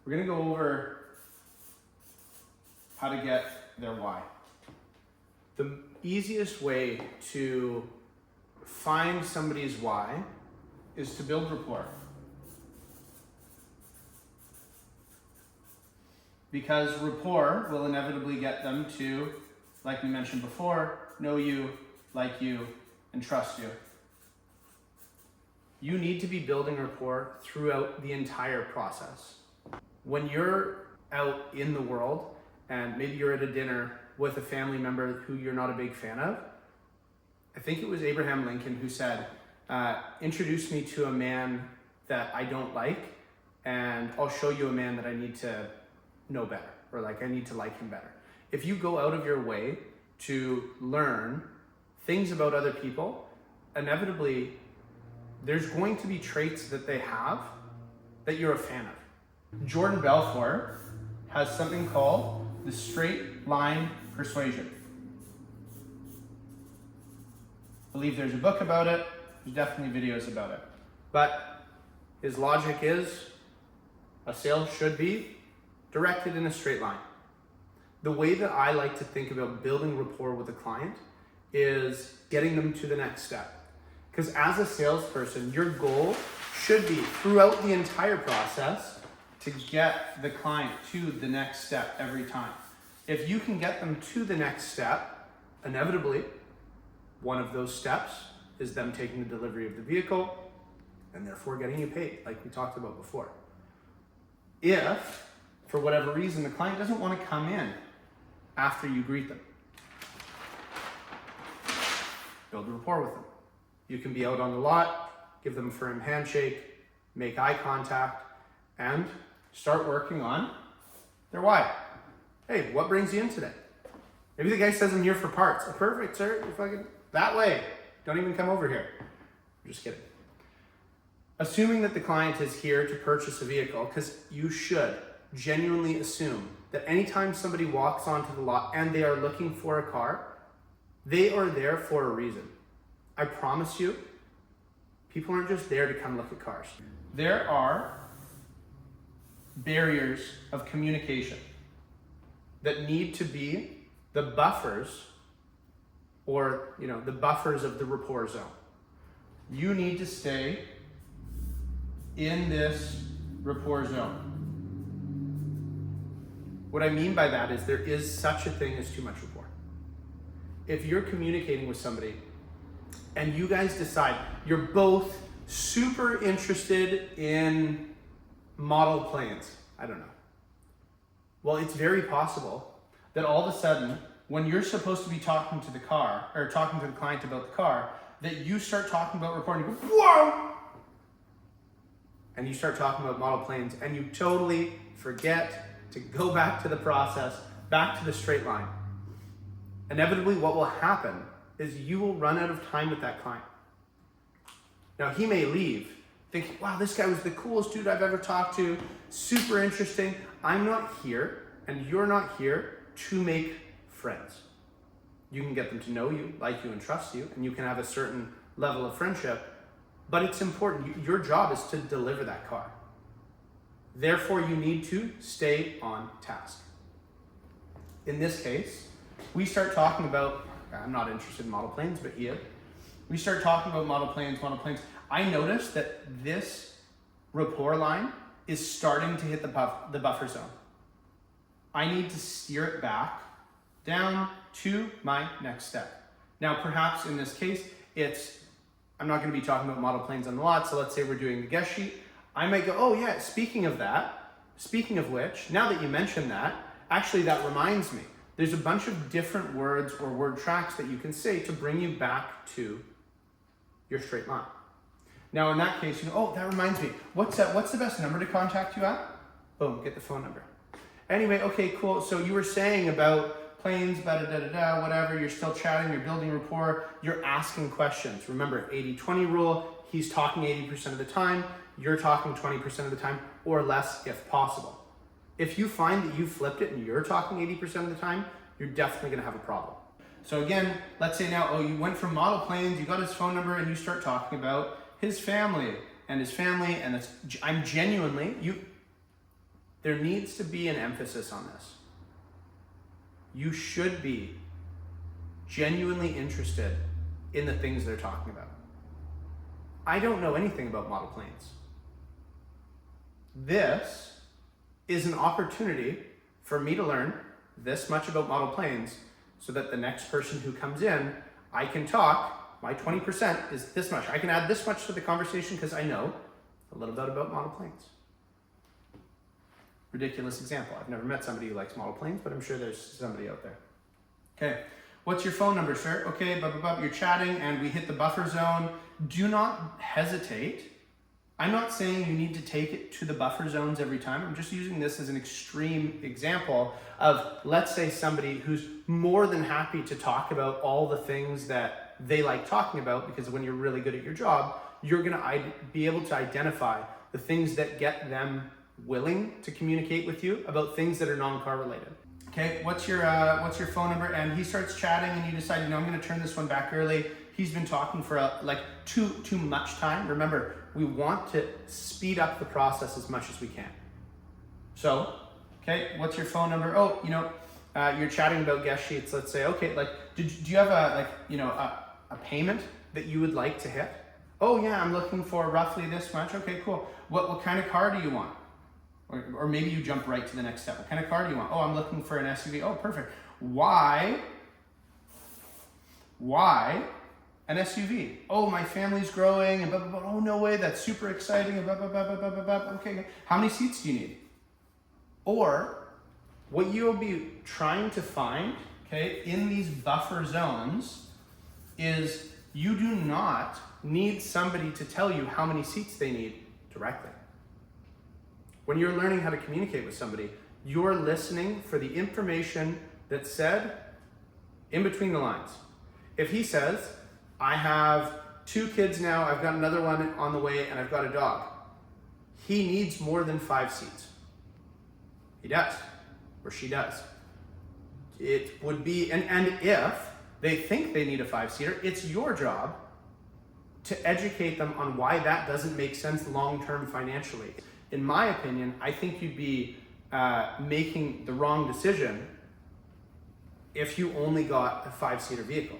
we're gonna go over how to get their why. The easiest way to find somebody's why is to build rapport. Because rapport will inevitably get them to, like we mentioned before, know you, like you, and trust you. You need to be building rapport throughout the entire process. When you're out in the world, and maybe you're at a dinner with a family member who you're not a big fan of, I think it was Abraham Lincoln who said, introduce me to a man that I don't like, and I'll show you a man that I need to know better, or like I need to like him better. If you go out of your way to learn things about other people, inevitably there's going to be traits that they have that you're a fan of. Jordan Belfort has something called the straight line persuasion. I believe there's a book about it, there's definitely videos about it. But his logic is a sale should be directed in a straight line. The way that I like to think about building rapport with a client is getting them to the next step. Because as a salesperson, your goal should be throughout the entire process to get the client to the next step every time. If you can get them to the next step, inevitably, one of those steps is them taking the delivery of the vehicle and therefore getting you paid, like we talked about before. If, for whatever reason, the client doesn't want to come in after you greet them, build a rapport with them. You can be out on the lot, give them a firm handshake, make eye contact, and start working on their why. Hey, what brings you in today? Maybe the guy says I'm here for parts. Oh, perfect, sir. You're fucking that way. Don't even come over here. I'm just kidding. Assuming that the client is here to purchase a vehicle, because you should genuinely assume that anytime somebody walks onto the lot and they are looking for a car, they are there for a reason. I promise you, people aren't just there to come look at cars. There are barriers of communication that need to be the buffers, or the buffers of the rapport zone. You need to stay in this rapport zone. What I mean by that is there is such a thing as too much rapport. If you're communicating with somebody and you guys decide you're both super interested in model planes, I don't know. Well, it's very possible that all of a sudden, when you're supposed to be talking to the car, or talking to the client about the car, that you start talking about rapport and you go, whoa! And you start talking about model planes and you totally forget to go back to the process, back to the straight line. Inevitably, what will happen is you will run out of time with that client. Now, he may leave thinking, wow, this guy was the coolest dude I've ever talked to, super interesting. I'm not here, and you're not here to make friends. You can get them to know you, like you, and trust you, and you can have a certain level of friendship, but it's important. Your job is to deliver that car. Therefore, you need to stay on task. In this case, we start talking about, I'm not interested in model planes, but he is. We start talking about model planes. I noticed that this rapport line is starting to hit the buffer zone. I need to steer it back down to my next step. Now, perhaps in this case, I'm not going to be talking about model planes on the lot, so let's say we're doing the guest sheet. I might go, oh yeah, speaking of which, now that you mentioned that, actually that reminds me, there's a bunch of different words or word tracks that you can say to bring you back to your straight line. Now in that case, oh, that reminds me, what's the best number to contact you at? Boom, get the phone number. Anyway, okay, cool. So you were saying about planes, whatever, you're still chatting, you're building rapport, you're asking questions. Remember, 80-20 rule, he's talking 80% of the time, you're talking 20% of the time, or less if possible. If you find that you flipped it and you're talking 80% of the time, you're definitely gonna have a problem. So again, let's say now, you went from model planes, you got his phone number, and you start talking about his family, and I'm genuinely, there needs to be an emphasis on this. You should be genuinely interested in the things they're talking about. I don't know anything about model planes. This is an opportunity for me to learn this much about model planes so that the next person who comes in, I can talk, my 20% is this much. I can add this much to the conversation because I know a little bit about model planes. Ridiculous example. I've never met somebody who likes model planes, but I'm sure there's somebody out there. Okay, what's your phone number, sir? Okay, you're chatting and we hit the buffer zone. Do not hesitate. I'm not saying you need to take it to the buffer zones every time. I'm just using this as an extreme example of, let's say, somebody who's more than happy to talk about all the things that they like talking about, because when you're really good at your job, you're gonna be able to identify the things that get them willing to communicate with you about things that are non-car related. Okay, what's your phone number? And he starts chatting and you decide, I'm gonna turn this one back early. He's been talking for too much time. Remember, we want to speed up the process as much as we can. So, okay, what's your phone number? Oh, you're chatting about guest sheets. Let's say, okay, do you have a payment that you would like to hit? Oh yeah, I'm looking for roughly this much. Okay, cool. What kind of car do you want? Or maybe you jump right to the next step. What kind of car do you want? Oh, I'm looking for an SUV. Oh, perfect. Why an SUV? Oh, my family's growing and blah, blah, blah. Oh, no way, that's super exciting and blah, blah, blah, blah, blah, blah, blah. Okay, how many seats do you need? Or what you'll be trying to find, okay, in these buffer zones is you do not need somebody to tell you how many seats they need directly. When you're learning how to communicate with somebody, you're listening for the information that's said in between the lines. If he says, I have 2 kids now, I've got another one on the way, and I've got a dog, he needs more than 5 seats. He does, or she does. It would be, and if they think they need a 5-seater, it's your job to educate them on why that doesn't make sense long-term financially. In my opinion, I think you'd be making the wrong decision if you only got a 5-seater vehicle.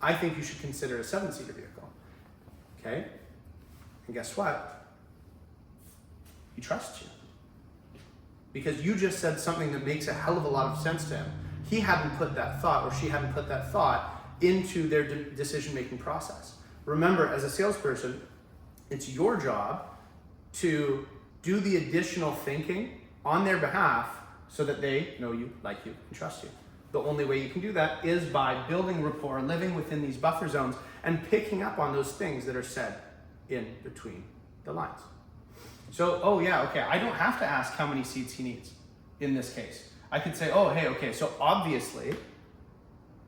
I think you should consider a 7-seater vehicle, okay? And guess what? He trusts you. Because you just said something that makes a hell of a lot of sense to him. He hadn't put that thought, or she hadn't put that thought into their decision-making process. Remember, as a salesperson, it's your job to do the additional thinking on their behalf so that they know you, like you, and trust you. The only way you can do that is by building rapport, living within these buffer zones, and picking up on those things that are said in between the lines. So, oh yeah, okay, I don't have to ask how many seats he needs in this case. I could say, oh, hey, okay, so obviously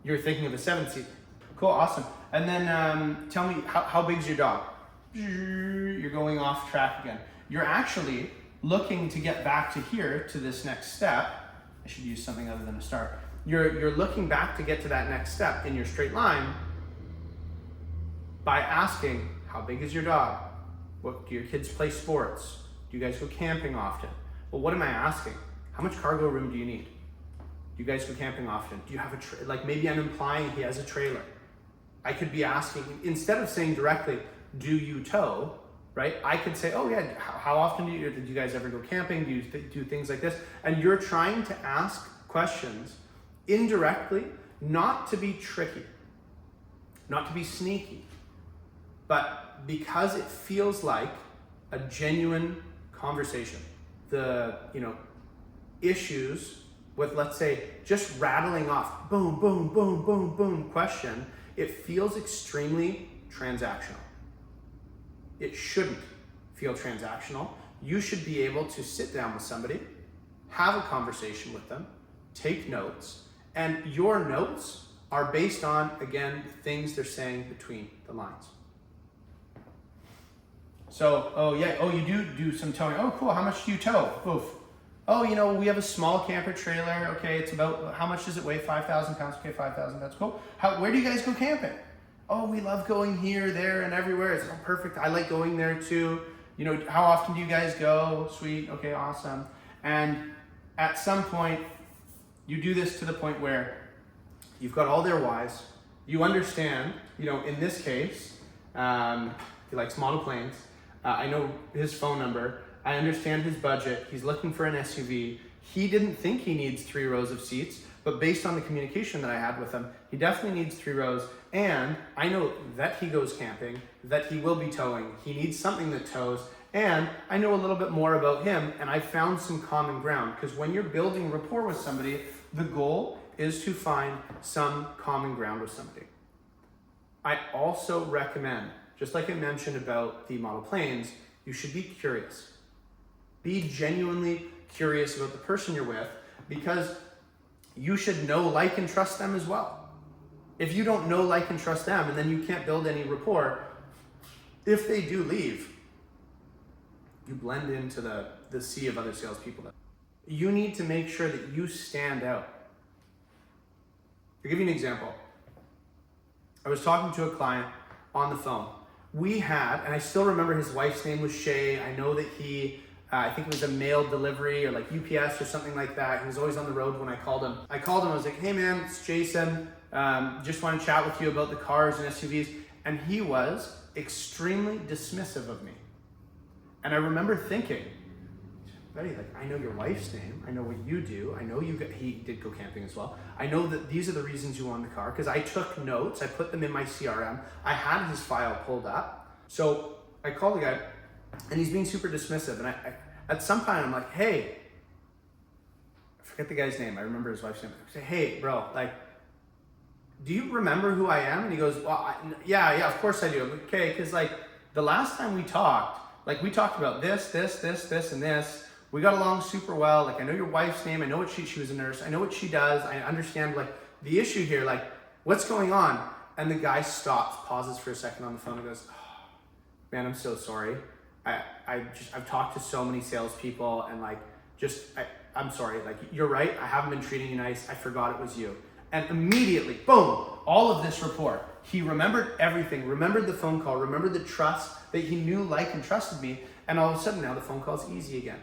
you're thinking of a 7-seater. Cool, awesome. And then tell me, how big's your dog? You're going off track again. You're actually looking to get back to here, to this next step. I should use something other than a star. You're looking back to get to that next step in your straight line by asking, how big is your dog? What, do your kids play sports? Do you guys go camping often? Well, what am I asking? How much cargo room do you need? Do you guys go camping often? Do you have a maybe I'm implying he has a trailer. I could be asking, instead of saying directly, do you tow? Right? I could say, oh yeah, how often do you guys ever go camping? Do you do things like this? And you're trying to ask questions indirectly, not to be tricky, not to be sneaky, but because it feels like a genuine conversation. The issues with, let's say, just rattling off boom, boom, boom, boom, boom question, it feels extremely transactional. It shouldn't feel transactional. You should be able to sit down with somebody, have a conversation with them, take notes, and your notes are based on, again, things they're saying between the lines. So, oh yeah, oh you do some towing. Oh cool, how much do you tow? Oof. Oh, we have a small camper trailer. Okay, it's about, how much does it weigh? 5,000 pounds. Okay, 5,000, that's cool. Where do you guys go camping? Oh, we love going here, there, and everywhere. It's perfect. I like going there too. How often do you guys go? Sweet. Okay, awesome. And at some point, you do this to the point where you've got all their whys. You understand, in this case, he likes model planes. I know his phone number. I understand his budget. He's looking for an SUV. He didn't think he needs 3 rows of seats, but based on the communication that I had with him, he definitely needs 3 rows. And I know that he goes camping, that he will be towing. He needs something that tows. And I know a little bit more about him, and I found some common ground. Because when you're building rapport with somebody, the goal is to find some common ground with somebody. I also recommend, just like I mentioned about the model planes, you should be curious. Be genuinely curious about the person you're with, because you should know, like, and trust them as well. If you don't know, like, and trust them, and then you can't build any rapport, if they do leave, you blend into the sea of other salespeople. You need to make sure that you stand out. I'll give you an example. I was talking to a client on the phone. We had, and I still remember his wife's name was Shay. I know that I think it was a mail delivery or like UPS or something like that. He was always on the road when I called him. I was like, hey man, it's Jason. Just want to chat with you about the cars and SUVs. And he was extremely dismissive of me. And I remember thinking, buddy, like, I know your wife's name. I know what you do. I know he did go camping as well. I know that these are the reasons you won the car, because I took notes. I put them in my CRM. I had his file pulled up. So I called the guy, and he's being super dismissive. And I at some point, I'm like, hey, I forget the guy's name. I remember his wife's name. I say, hey, bro, like, do you remember who I am? And he goes, well, yeah, of course I do. I'm like, okay, because like the last time we talked about this, and this. We got along super well. Like, I know your wife's name. I know what she was a nurse. I know what she does. I understand like the issue here, like what's going on. And the guy stops, pauses for a second on the phone and goes, oh, man, I'm so sorry. I've talked to so many salespeople and like, I'm sorry. Like, you're right. I haven't been treating you nice. I forgot it was you. And immediately, boom, all of this rapport. He remembered everything, remembered the phone call, remembered the trust that he knew, liked, and trusted me. And all of a sudden now the phone call's easy again.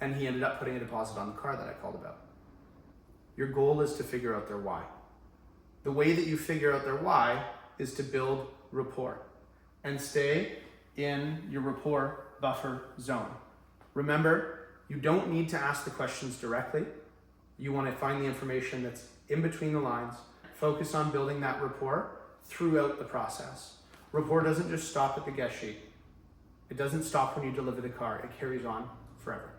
And he ended up putting a deposit on the car that I called about. Your goal is to figure out their why. The way that you figure out their why is to build rapport and stay in your rapport buffer zone. Remember, you don't need to ask the questions directly. You want to find the information that's in between the lines. Focus on building that rapport throughout the process. Rapport doesn't just stop at the guest sheet. It doesn't stop when you deliver the car. It carries on forever.